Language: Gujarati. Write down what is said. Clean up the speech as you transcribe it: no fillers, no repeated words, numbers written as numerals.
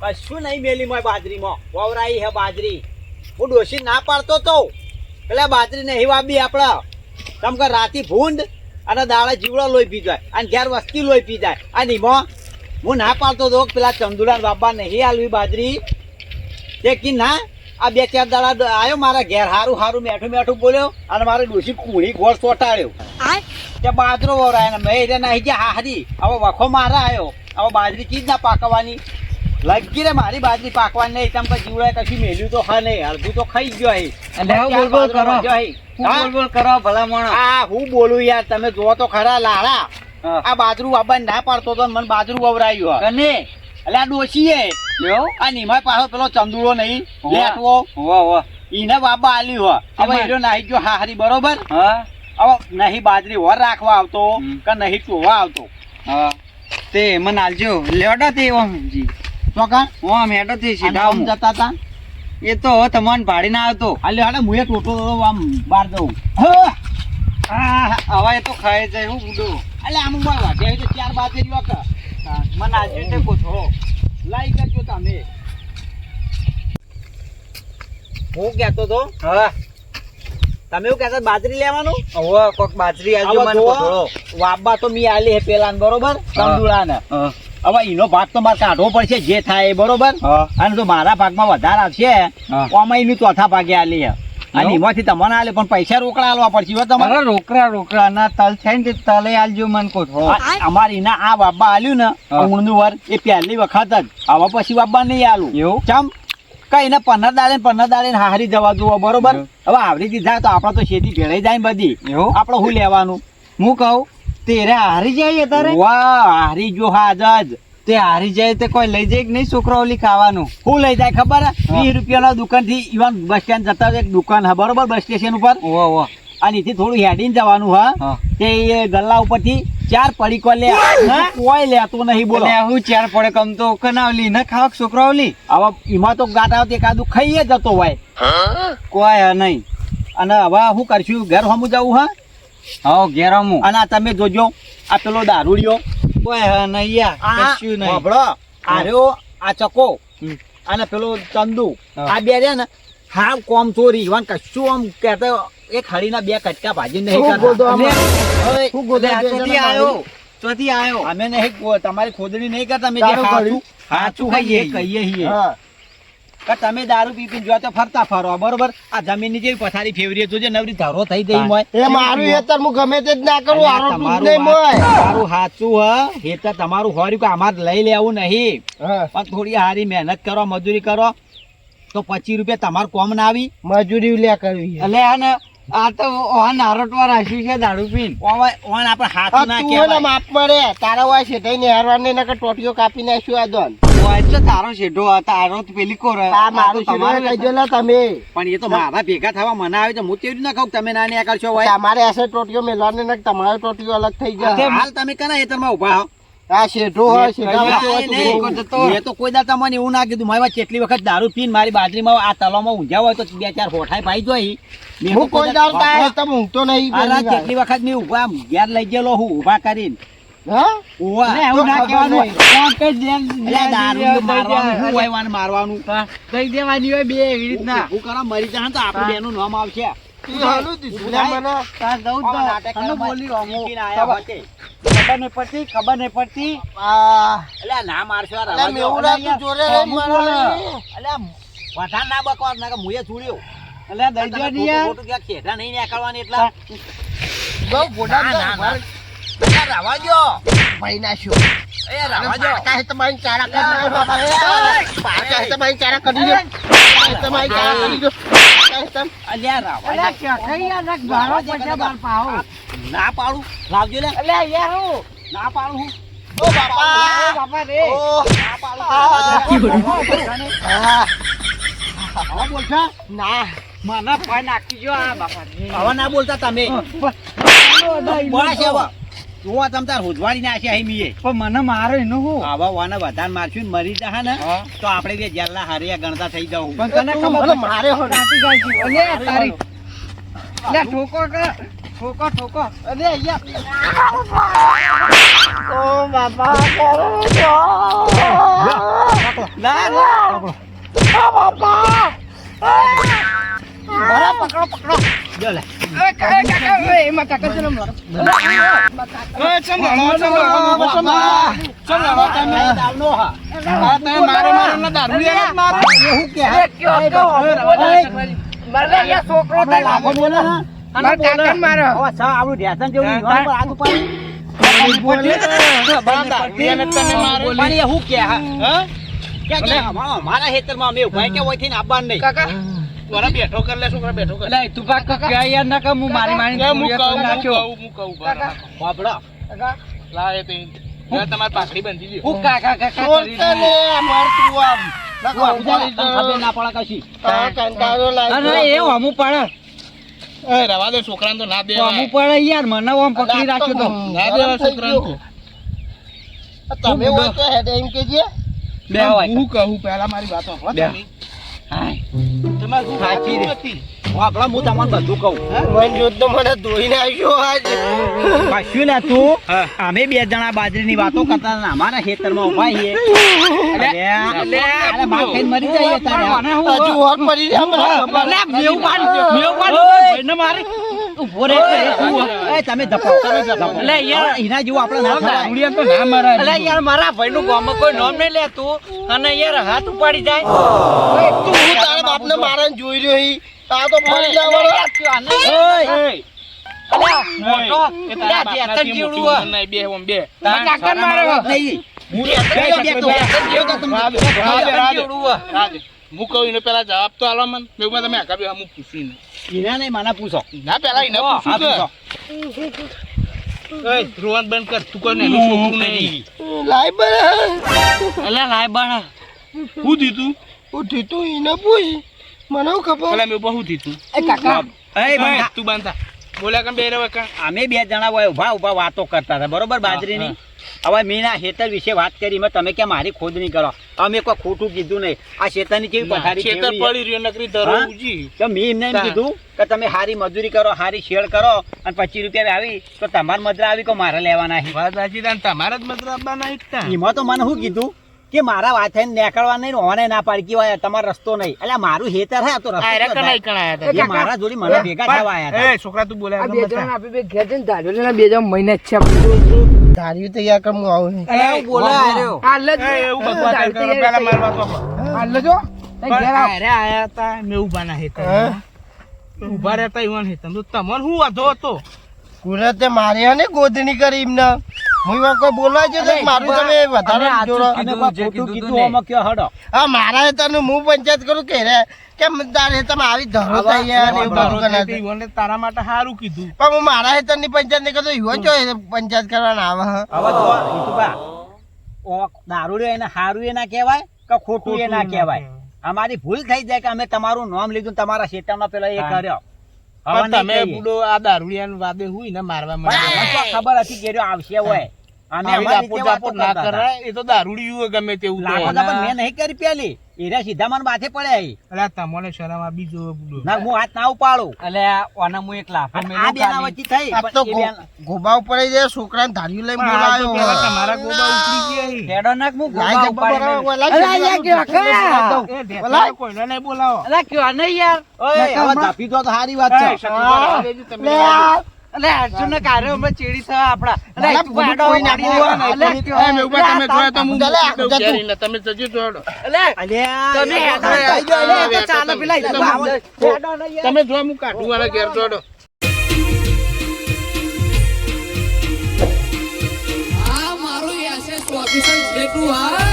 કશું નહીં મેલી મોય બાજરીમાં વવરાઈ હે બાજરી હું ડોશી ના પાડતો તો એટલે બાજરી નહીં વાબી આપણે તમ કે રાતી ભૂંડ અને દાડા જીવડો લોહી પી જાય અને ઘેર વસ્તી લોહી પી જાય અને એમાં હું ના પાડતો તો પેલા ચંદુલાલ બાબા નહીં આલવી બાજરી તે કી ના આ 2-4 દાડા આવ્યો મારા ઘેર હારું હારું મેઠું મેઠું બોલ્યો અને મારે ડોશી કુણી ગોળ ચોટાડ્યો તે બાજરો વવરાય ને મેં એને નહીં ગયા હારી હવે વખો મારા આવ્યો હવે બાજરી ચીજ ના પાકવાની લગી રે મારી બાજરી પાકવાની નહીં તમ કે જીવડાએ કશું મેલ્યું તો હા નહીં અડધું તો ખાઈ ગયો હે એટલે હું બોલ કરો ભલા માણસ. હા હું બોલું યાર તમે જો તો ખરા લાડા આ બાજરું બાબા ના પાડતો તો મને બાજરું વવરાયું કને એટલે આ ડોશીએ લ્યો આ નિમાય પાછો પેલો ચંદુડો નહીં લેટવો વાહ ઈને બાબા આલ્યું હો હવે એનો નાહી ગયો હારી બરોબર હા હવે નહીં બાજરી વર રાખવા આવતો કે નહીં ટોવા આવતો હા તે મને આલજો લેવડા તે ઓમજી ચોકા ઓમ હેડો તે સીધા આમ જતા તા એ તો તમને ભાડી ના આવતો હાલે હાલે મુએ ટોટો આમ બાર દઉં હવે એ તો ખાય જાય હું બુડો એટલે આમ બાર વાગે તો 4 બાજરી વાક મને આલજો તે પૂછો લાઈ કરજો તમે હું કહેતો તો હા તમે એવું કહેતા બાજરી લેવાનું હવે કોક બાજરી આલજો મને પૂછો વાબા તો મી આલી હે પેલા બરોબર કંદુડાને હવે એનો ભાગ તો મારે કાઢવો પડશે જે થાય એ બરોબર અને જો મારા ભાગમાં વધારે આવશે આમાં એનું ચોથા ભાગે આલી હે અને એમાંથી તમને આલે પણ પૈસા રોકડા આલવા પડશે હો તમારે રોકડા ના તલ છે ને તલે આલજો મને પૂછો અમારી ના આ બાબા આલ્યું ને ઊંડનું વર એ પહેલી વખત જ હવે પછી બાબા નહીં આલું એવું ચમ કઈ ને 15 દાડે હારી જવા દો બરોબર હવે આવડી દીધા તો આપડે તો શેતી ભેળાઈ જાય બધી એવું આપડે શું લેવાનું હું કહું તેરે હારી જાય તારે વાહ હારી જો હાજ જ તે હારી જાય તે કોઈ લઈ જાય કે નહીં છોકરાઓલી ખાવાનું શું લઈ જાય ખબર 20 રૂપિયાના દુકાન થી ઇવન બસ સ્ટેન્ડ જતા એક દુકાન હા બરોબર બસ સ્ટેશન ઉપર ઓહો અને એથી થોડું હેડીને જવાનું હા તે ગલ્લા ઉપરથી 4 પડીકો લે કોઈ લેતો નહીં બોલો હું 4 પડે કમ તો કનાવલી ન ખાવ છોકરાઓલી હવે એમાં તો ગાટા એકાદું ખાઈએ જતો હોય કોઈ નહીં અને હવે શું કરશું ઘર હમું જવું હા હા ઘેરામું અને તમે જોજો આ પેલો દારૂડિયો કોઈ નહીં યાર કશું નહીં સાંભળો આર્યો આ ચકો અને પેલો ચંદુ આ બે રે ને હા કોમ ચોરી ઈવન કશું આમ કહેતા એક હળીના 2 કટકા ભાજી નહીં ચોથી આયો અમે નહીં તમારી ખોદણી નહીં કરતા અમે જે સાચું કહીએ છીએ કે તમે દારૂ પી પી જો તો ફરતા ફરો બરોબર આ જમીનની જેવી પથારી ફેવરી જોજે નવરી ધારો થઈ ગઈ મોય એ મારું હેતર હું ગમે તે જ ના કરું આરો નહીં મોય તમારું સાચું હ હેતર તમારું હોર્યું કે અમાર લઈ લેવું નહીં પણ થોડી હારી મહેનત કરો મજૂરી કરો તો 25 રૂપિયા તમારું કોમ ના આવી મજૂરી લે કરવી એટલે આ આ તો નારોટવા રાખ્યું છે દારૂ પીન ઓન આપણે હાથ ના તું કહેવાય માપ મળે તારા હોય છે તઈ ને હેરવાને નકર ટોટીઓ કાપી નાખ્યું આ દોન એટલે તારો શેઠો તારો તો પેલી કોર આ મારું તમારે કહી દો તમે પણ એ તો મારા ભેગા થવા મને આવે તો હું કેવી ના ખાવ તમે નાની કરશો હોય તમારે એસે ટોટીઓ મેલવાને નક તમારે ટોટીઓ અલગ થઈ જાય હાલ તમે કના હેતરમાં ઉભા હો આ શેઠો હોય શેઠા એ તો કોઈ દા તમને એવું ના કીધું મારી કેટલી વખત દારૂ પીને મારી બાજરીમાં આ તલાવમાં ઊંઝા હોય તો 2-4 હોઠાઈ પાઈ જોઈ હું કોઈ દાર તાય તમે ઊંઘતો નહીં કેટલી વખત મેં ઉભા ઘેર લઈ ગયેલો હું ઉભા કરીને હા એવું ના કહેવાનું મારવાનું દઈ દેવાની હોય બે એવી રીતના હું કરા મરી જાય તો આપણી બેનું નામ આવશે ખબર નહીં પડતી ના મારશો વધાર ના બકવાસ ના મુએ છોડ્યો એટલે દઈ દો ખેડા નહીં નીકળવાની એટલા રાવા જો ભાઈ નાખ્યો એ રાવા જો તમારી ચારા તમારી ચારા કરી દો તમારી ચારા કરી દો અલ્યા રાવા ના પાડું લાવજો લે ના પાડું હું ઓ બાપા રે ના પાડું બોલતા ના મને પાય નાખી જો આ બાપા હવે ના બોલતા તમે બોલા છે હવે જોવા તમ તાર હોજવાડી નાખે અહીં મીએ પણ મને મારો એનું હું આવા વાને વધારે મારશું ને મરી જા ને તો આપણે બે જેલના હારિયા ગણતા થઈ જાવ પણ તને ખબર મારે હો નાટી જાય છે અલે તારી લે ઠોકો કે ઠોકો અરે અહીંયા ઓ બાપા કરો છો ના જો લે એમાં કાકા ચલો મારો દાવનો હા એવું કે છોકરો લાખો બોલે ને મારા કાકા મારો હવે સા આપણું ઢેસણ જેવું ઈવાનું પર આગુ પણ એ હું કે હા કે મારા ખેતરમાં અમે ઉભા કે ઓયથી આપવાનું નહીં કાકા વરા બેઠો કર લે છોકરા બેઠો કર લે તું પાક કે યાર ના કે હું મારી હું કહું નાખ્યો બાપડા કાકા લાવે તે તમારી પાઘડી બાંધી દે હું કાકા કાકા છોડતા ને મારતું આમ ખબર ના પડે કશી કંટાળો લાગ્યો. અરે એ હમું પડે એ રવા દે છોકરાને તો ના દેવાય હમું પડે યાર મને આમ પકડી રાખ્યો તો ના દેવાય છોકરાને તો તમે હોય તો હેડે એમ કેજે. બે હોય હું કહું પહેલા મારી વાત સાંભળો બે. તમે. હાય તમારે શું સાચી રે. હતી? બાપડા હું તમને બધું કહું મન જોત તો મને ધોઈને આવ્યો આજે. કશું લે તું હા. અમે બે જણા બાજરીની વાતો કરતા હતા ને અમારા ખેતરમાં ઉભા છીએ અરે માર ખાઈને મરી જઈએ તારે હજુ હોર પડી રહ્યા મને ખબર. ઉભો રે એ તમે ધપાવો લે યાર. એના જેવું આપણે ના થવાય. ઉડિયા તો ના મારા અલે યાર મારા ભાઈનું ગામમાં કોઈ નામ નહીં લેતું અને યાર હાથ ઉપાડી જાય તું હું તારા બાપને મારને જોઈ રહ્યો હી. આ તો પડી જવાનો. કાકા મારો નહીં. હું કહું એને પેલા જવાબ તો આલો મને મેં તમે આગળ બેહો, હું પૂછીને એના નહીં મને પૂછો ના પેલા એને હા, પૂછું પૂછો. કે ઓય રોવાનું બંધ કર તું કોને એનું છોકરું નહીં લાય બરા. અલે લાય બા હું દીધું ઉઠી તું ઈને પૂછ. મને હું ખબર. પેલા મેં બહુ દીધું એ કાકા એ બંધા. તું બાંધા બોલ્યા કે બે રહ્યો કા અમે બે જણા હોય ઉભા ઉભા વાતો કરતા હતા બરોબર બાજરીની હવે મેં આ ખેતર વિશે વાત કરી મેં તમે કે મારી ખોદણી કરો અમે કોઈ ખોટું કીધું નહીં આ ખેતરની કેવી પથારી ખેતર કેવડી છે. પડી રહ્યો નકરી ધરો હા? ઉજી તો મેં એમને એમ કીધું કે તમે હારી મજૂરી કરો હારી શેડ કરો અને 25 રૂપિયા આવી તો તમારે મજરા આવી કે મારે લેવાના છે વાત સાચી તાન તમારા જ મતલબ આપવાના ઈચ્છતા એમાં તો મને શું કીધું કે મારા વાત થઈને નીકળવા નહીં ને ઓને ના પાડી કે તમારો રસ્તો નહીં એટલે મારું ખેતર હે આ તો રસ્તો આયરા તો કણાઈ થાય. કણાયા એ મારા જોડી મને ભેગા થવા આયા હતા. એ છોકરા તું બોલ્યા આ બે જણ આપી બે ઘેર જઈને ધાર્યો લેના બે જણ મહિને જ છે ધાર્યું તૈયાર કર હું આવું. અરે એવું બોલે આર્યો. હાલ જ એવું બધું વાત કરો પેલા મારી વાત સાંભળો. હાલ જો ઘેર આવ અરે આયા હતા મેં ઉભા ના હેતા ઉભા રહેતા ઈવન હેતા તો તમને શું વાંધો હતો કુદરતે મારી હે ને ગોદણી કરી એમને. હું એવા કોઈ બોલવા છે તો મારું તમે વધારે જોડો. અને કોઈ ખોટું કીધું આમાં કયો હડો હા મારા હેતાનું હું પંચાયત કરું કે રે કેમ તારે હેતામાં આવી ધરો થઈ યાર એવું બધું કરે છે. ઈવને તારા માટે સારું કીધું પણ હું મારા હેતાની પંચાયત નહીં કરતો ઈવો જો પંચાયત કરવાના આવે હે. હવે જો રીતુભા, ઓ દારૂડિયો એને હારું એ ના કહેવાય કે ખોટું એ ના કહેવાય અમારી ભૂલ થઈ જાય કે અમે તમારું નામ લીધું ને તમારા શેતામાં પેલા એ કર્યો હવે પણ નહીં તમે કહીએ. બુડો આ દારૂડિયાનું વાદે હોય ને મારવા પણ અમને તો માટે ખબર હતી કે રહ્યો આવશે હોય અમે અમારી રીતે વાતો ના કરતા હતા. કરાય એ તો દારૂડિયું હોય ગમે તેવું તો. લાખો તો પણ મેં નહીં કરી પેલી એરા સીધા મને માથે પડ્યા અહીં. અલા તમને શરમ આવી જો બુડો ના હું હાથ ના ઉપાડું અલે ઓના હું એક લાફો અને આ બેના વચ્ચે થઈ આ તો પણ એ બેન- ગોબા ઉપર જાય છોકરાને ધાર્યું લઈને પણ આ તો બોલાયો પેલા તમારા ગોબા ઉતરી ગયા હી. હેડો નાક હું લાય ગોબા જબ્બા ઉપાડી બરાબર, મેલું. લાય અલે યાર જબ્બા કે બરાબર. એ ઢેફાને કોઈને નહીં બોલાવો અલે કયો નહીં યાર ઓય, હવે ધાપી દો તો સારી વાત એ, છે શત્રુભાઈ, રહેવા દેજો, તમે લે રહેવા આ. દેજો. અલે અર્જુન ને કાર્યો અમે ચેડી છે આપડા અલે મારા તું ભૂલ હેડો કોઈ ના વાડી બોલે. અલે કયો એ, મેં ઉભા તમે જોયા તો હું ચાલે, મૂકી દઉં જા તું. ઘેરીને. તમે જજો જોડો. અલે અલ્યા, તમે એ હેડો તો થઈ ગયો, અલે અલ્યા. તો ચાલો પેલા ઈ તો તમે- આવો. હેડો ને યાર તમે જો હું કાઢું વાળા ઘેર જોડો આ મારું એસએસ ઓફિસર જેટલું આ